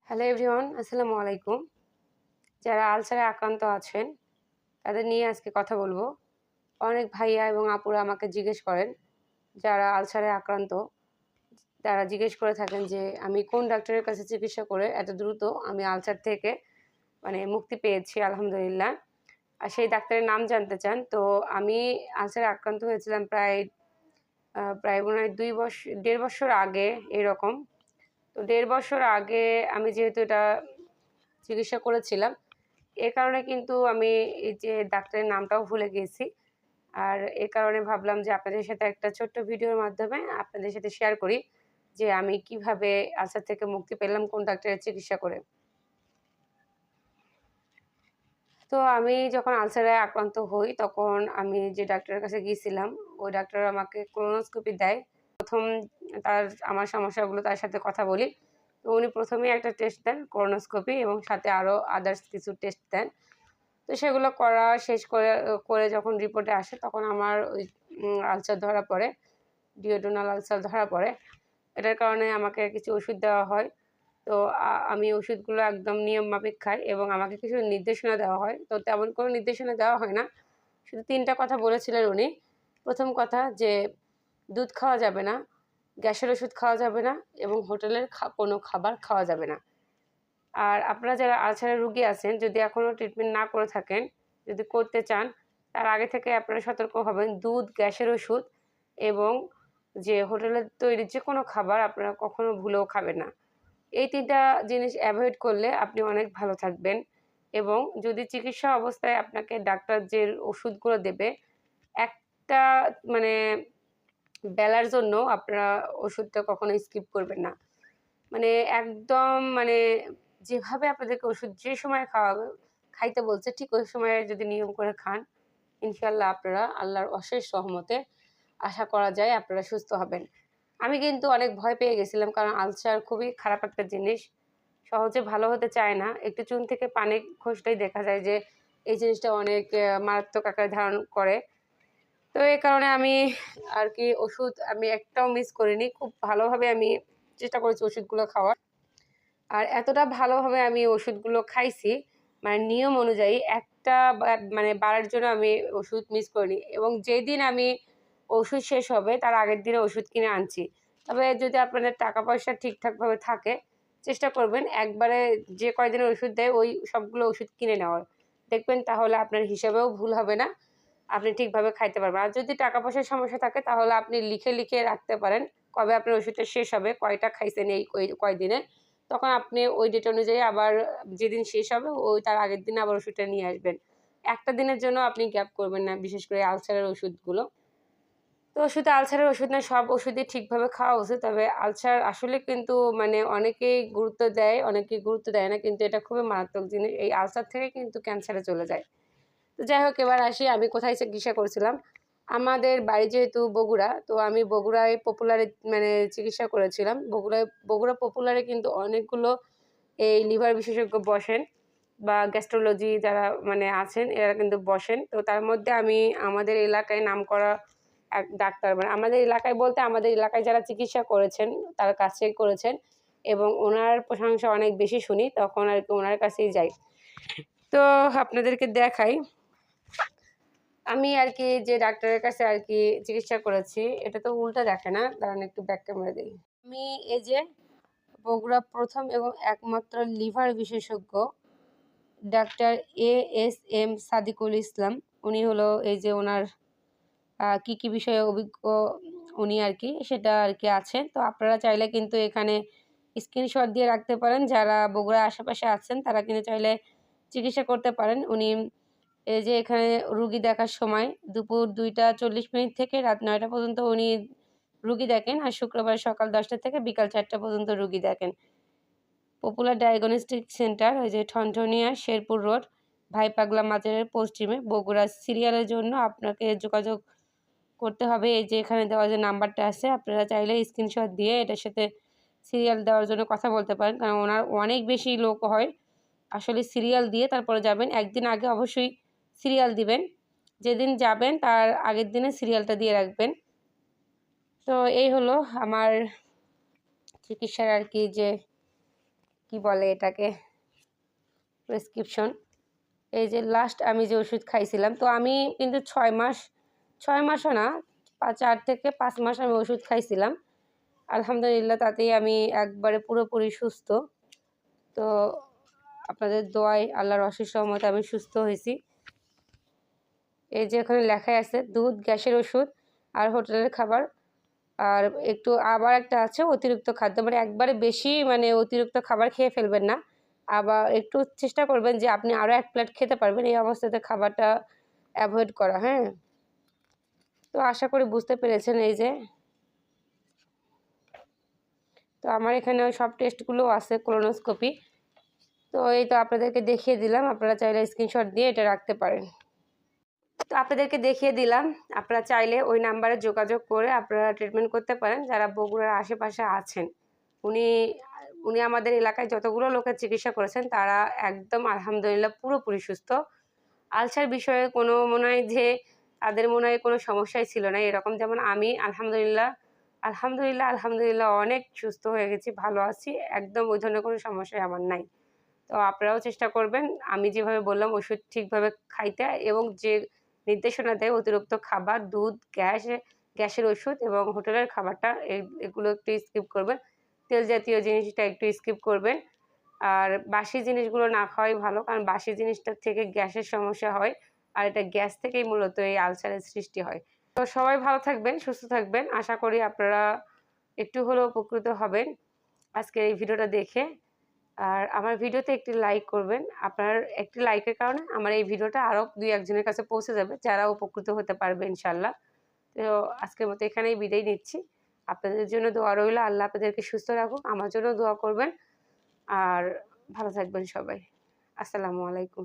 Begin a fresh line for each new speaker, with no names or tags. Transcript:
Hello everyone, আসসালামু আলাইকুম। যারা আলসারে আক্রান্ত আছেন, তাদের নিয়ে আজকে কথা বলবো। অনেক ভাইয়া এবং আপুরা আমাকে জিজ্ঞেস করেন, যারা আলসারে আক্রান্ত, তারা জিজ্ঞেস করে থাকেন যে, "আমি কোন ডাক্তারের কাছে চিকিৎসা করে এত দ্রুত আমি আলসার থেকে মুক্তি পেয়েছি আলহামদুলিল্লাহ।" আর সেই ডাক্তারের নাম জানতে চান। তো আমি আলসারে আক্রান্ত হয়েছিলাম প্রায় মনে হয় ১.৫ বছর আগে এরকম। তো ১.৫ বছর আগে আমি যেহেতু এটা চিকিৎসা করেছিলাম, এ কারণে কিন্তু আমি এই যে ডাক্তারের নামটাও ভুলে গিয়েছি। আর এ কারণে ভাবলাম যে আপনাদের সাথে একটা ছোট্ট ভিডিওর মাধ্যমে আপনাদের সাথে শেয়ার করি যে আমি কিভাবে আলসার থেকে মুক্তি পেলাম কোন ডাক্তারের চিকিৎসা করে। তো আমি যখন আলসারে আক্রান্ত হই তখন আমি যে ডাক্তারের কাছে গিয়েছিলাম, ওই ডাক্তার আমাকে কোলোনোস্কোপি দেয়। ১ম আমার সমস্যাগুলো তার সাথে কথা বলি। তো উনি ১ম এই একটা টেস্ট দেন কোলোনোস্কোপি এবং সাথে আরও আদার্স কিছু টেস্ট দেন। তো সেগুলো করা শেষ করে যখন রিপোর্টে আসে তখন আমার ওই আলসার ধরা পড়ে, ডিওডোনাল আলসার ধরা পড়ে। এটার কারণে আমাকে কিছু ওষুধ দেওয়া হয়। তো আমি ওষুধগুলো একদম নিয়ম মাফিক খাই এবং আমাকে কিছু নির্দেশনা দেওয়া হয়। তো তেমন কোনো নির্দেশনা দেওয়া হয় না। শুধু ৩ টা কথা বলেছিলেন উনি। ১ম কথা যে দুধ খাওয়া যাবে না, গ্যাসের ওষুধ খাওয়া যাবে না এবং হোটেলের কোনো খাবার খাওয়া যাবে না। আর আপনারা যারা আলসারের রোগী আছেন, যদি এখনও ট্রিটমেন্ট না করে থাকেন, যদি করতে চান, তার আগে থেকে আপনারা সতর্ক হবেন। দুধ, গ্যাসের ওষুধ এবং যে হোটেলের তৈরি যেকোনো খাবার আপনারা কখনো ভুলেও খাবেন না। এই ৩ টা জিনিস এভয়েড করলে আপনি অনেক ভালো থাকবেন এবং যদি চিকিৎসা অবস্থায় আপনাকে ডাক্তার যে ওষুধগুলো দেবে, একটা মানে বেলার জন্য আপনারা ওষুধটা কখনো স্কিপ করবেন না। মানে একদম যেভাবে আপনাদেরকে ওষুধ যে সময়ে খাইতে বলছে ঠিক ওই সময়ে যদি নিয়ম করে খান, ইনশাআল্লাহ আপনারা আল্লাহর অশেষ রহমতে আশা করা যায় আপনারা সুস্থ হবেন। আমি কিন্তু অনেক ভয় পেয়ে গেছিলাম কারণ আলসার খুবই খারাপ একটা জিনিস। সহজে ভালো হতে চায় না। একটু চুন থেকে পানি খসলেই দেখা যায় যে এই জিনিসটা অনেক মারাত্মক আকার ধারণ করে। তো এই কারণে আমি ওষুধ আমি একটাও মিস করিনি। খুব ভালোভাবে আমি চেষ্টা করেছি ওষুধগুলো খাওয়ার। আর এতটা ভালোভাবে আমি ওষুধগুলো খাইছি, নিয়ম অনুযায়ী একটা বারের জন্য আমি ওষুধ মিস করিনি এবং যেদিন আমি ওষুধ শেষ হবে তার আগের দিনে ওষুধ কিনে আনছি। তবে যদি আপনাদের টাকা-পয়সা ঠিকঠাকভাবে থাকে, চেষ্টা করবেন একবারে যে কয়দিনের ওষুধ দেয় ওই সবগুলো ওষুধ কিনে নেওয়ার। দেখবেন তাহলে আপনার হিসাবেও ভুল হবে না। আপনি ঠিকভাবে খাইতে পারবেন। আর যদি টাকা-পয়সার সমস্যা থাকে তাহলে আপনি লিখে রাখতে পারেন, কবে আপনার ওষুধটা শেষ হবে, কয়টা খাইছেন এই কয়দিনে। তখন আপনি ওই ডেট অনুযায়ী আবার যেদিন শেষ হবে তার আগের দিন আবার ওষুধটা নিয়ে আসবেন। একটা দিনের জন্য আপনি গ্যাপ করবেন না, বিশেষ করে আলসারের ওষুধগুলো। তো শুধু আলসারের ওষুধ না, সব ওষুধই ঠিকভাবে খাওয়া উচিত। তবে আলসার আসলে কিন্তু অনেকেই গুরুত্ব দেয়, অনেকেই গুরুত্ব দেয় না। কিন্তু এটা খুবই মারাত্মক জিনিস। এই আলসার থেকে কিন্তু ক্যান্সারে চলে যায়। তো যাই হোক এবার আসি আমি কোথায় চিকিৎসা করেছিলাম। আমাদের বাড়ি যেহেতু বগুড়া, তো আমি বগুড়ায় পপুলারে চিকিৎসা করেছিলাম। বগুড়া পপুলারে কিন্তু অনেকগুলো এই লিভার বিশেষজ্ঞ বসেন বা গ্যাস্ট্রোলজি যারা আছেন এরা কিন্তু বসেন। তো তার মধ্যে আমি আমাদের এলাকায় নামকরা এক ডাক্তার আমাদের এলাকায় বলতে আমাদের এলাকায় যারা চিকিৎসা করেছেন তার কাছেই করেছেন এবং ওনার প্রশংসা অনেক বেশি শুনি তখন ওনার কাছেই যাই। তো আপনাদেরকে দেখাই আমি যে ডাক্তারের কাছে চিকিৎসা করেছি, এটা তো উল্টা দেখে না, দাঁড়ান একটু ব্যাক ক্যামেরা দেই। আমি এই যে বগুড়া ১ম এবং একমাত্র লিভার বিশেষজ্ঞ ডাক্তার এএসএম সাদিকুল ইসলাম। উনি হলো এই যে ওনার কি বিষয়ে অভিজ্ঞ উনি সেটা আছে। তো আপনারা চাইলে কিন্তু এখানে স্ক্রিনশট দিয়ে রাখতে পারেন। যারা বগুড়ার আশেপাশে আছেন তারা কিন্তু চাইলে চিকিৎসা করতে পারেন। উনি এই যে এখানে রুগী দেখার সময় দুপুর ২টা ৪০ থেকে রাত ৯টা পর্যন্ত উনি রুগী দেখেন। আর শুক্রবার সকাল ১০টা থেকে বিকাল ৪টা পর্যন্ত রুগী দেখেন। পপুলার ডায়াগনস্টিক সেন্টার ওই যে ঠনঠনিয়া শেরপুর রোড, ভাই পাগলা মাজারের পশ্চিমে, বগুড়া। সিরিয়ালের জন্য আপনাকে যোগাযোগ করতে হবে। এই যে এখানে দেওয়া যে নাম্বারটা আছে, আপনারা চাইলে স্ক্রিনশট দিয়ে এটার সাথে সিরিয়াল দেওয়ার জন্য কথা বলতে পারেন। কারণ ওনার অনেক বেশি লোক হয়। আসলে সিরিয়াল দিয়ে তারপরে যাবেন। একদিন আগে অবশ্যই সিরিয়াল দিবেন। যেদিন যাবেন তার আগের দিনে সিরিয়ালটা দিয়ে রাখবেন। তো এই হলো আমার চিকিৎসার যে কি বলে এটাকে, প্রেসক্রিপশন। এই যে লাস্ট আমি যে ওষুধ খাইছিলাম, তো আমি কিন্তু 6 মাসও না, 4 থেকে 5 মাস আমি ওষুধ খাইছিলাম। আলহামদুলিল্লাহ তাতেই আমি একবারে পুরোপুরি সুস্থ। তো আপনাদের দোয়ায়, আল্লাহর অশেষ রহমতে আমি সুস্থ হয়েছি। এই যে এখানে লেখাই আছে দুধ, গ্যাসের ওষুধ আর হোটেলের খাবার, আর একটু আবার একটা আছে অতিরিক্ত খাদ্য, মানে একবারে বেশি মানে অতিরিক্ত খাবার খেয়ে ফেলবেন না, আবার একটু চেষ্টা করবেন যে আপনি আরও 1 প্লেট খেতে পারবেন, এই অবস্থাতে খাবারটা অ্যাভয়েড করা। হ্যাঁ, তো আশা করি বুঝতে পেরেছেন। এই যে তো আমার এখানে সব টেস্টগুলো আছে, কোলোনোস্কোপি। তো এই তো আপনাদেরকে দেখিয়ে দিলাম, আপনারা চাইলে স্ক্রিনশট দিয়ে এটা রাখতে পারেন। তো আপনাদেরকে দেখিয়ে দিলাম, আপনারা চাইলে ওই নাম্বারে যোগাযোগ করে আপনারা ট্রিটমেন্ট করতে পারেন যারা বগুড়ার আশেপাশে আছেন। উনি উনি আমাদের এলাকায় যতগুলো লোকের চিকিৎসা করেছেন তারা একদম আলহামদুলিল্লাহ পুরোপুরি সুস্থ। আলসার বিষয়ে কোনো মনে হয় যে তাদের মনে হয় কোনো সমস্যাই ছিল না এরকম, যেমন আমি আলহামদুলিল্লাহ অনেক সুস্থ হয়ে গেছি, ভালো আছি, একদম ওই ধরনের কোনো সমস্যাই আমার নাই। তো আপনারাও চেষ্টা করবেন আমি যেভাবে বললাম ওষুধ ঠিকভাবে খাইতে, এবং যে নির্দেশনা দেয় অতিরিক্ত খাবার, দুধ, গ্যাসের ওষুধ এবং হোটেলের খাবারটা এগুলো একটু স্কিপ করবেন। তেল জাতীয় জিনিসটা একটু স্কিপ করবেন। আর বাসি জিনিসগুলো না খাওয়াই ভালো, কারণ বাসি জিনিসটার থেকে গ্যাসের সমস্যা হয়, আর এটা গ্যাস থেকেই মূলত এই আলসারের সৃষ্টি হয়। তো সবাই ভালো থাকবেন, সুস্থ থাকবেন। আশা করি আপনারা একটু হলেও উপকৃত হবেন আজকের এই ভিডিওটা দেখে। আর আমার ভিডিওতে একটি লাইক করবেন, আপনার একটি লাইকের কারণে আমার এই ভিডিওটা আরও 2-1 জনের কাছে পৌঁছে যাবে যারা উপকৃত হতে পারবে ইনশাল্লাহ। তো আজকের মতো এখানেই বিদায় নিচ্ছি। আপনাদের জন্য দোয়া রইল, আল্লাহ আপনাদেরকে সুস্থ রাখুক, আমার জন্য দোয়া করবেন, আর ভালো থাকবেন সবাই। আসসালামু আলাইকুম।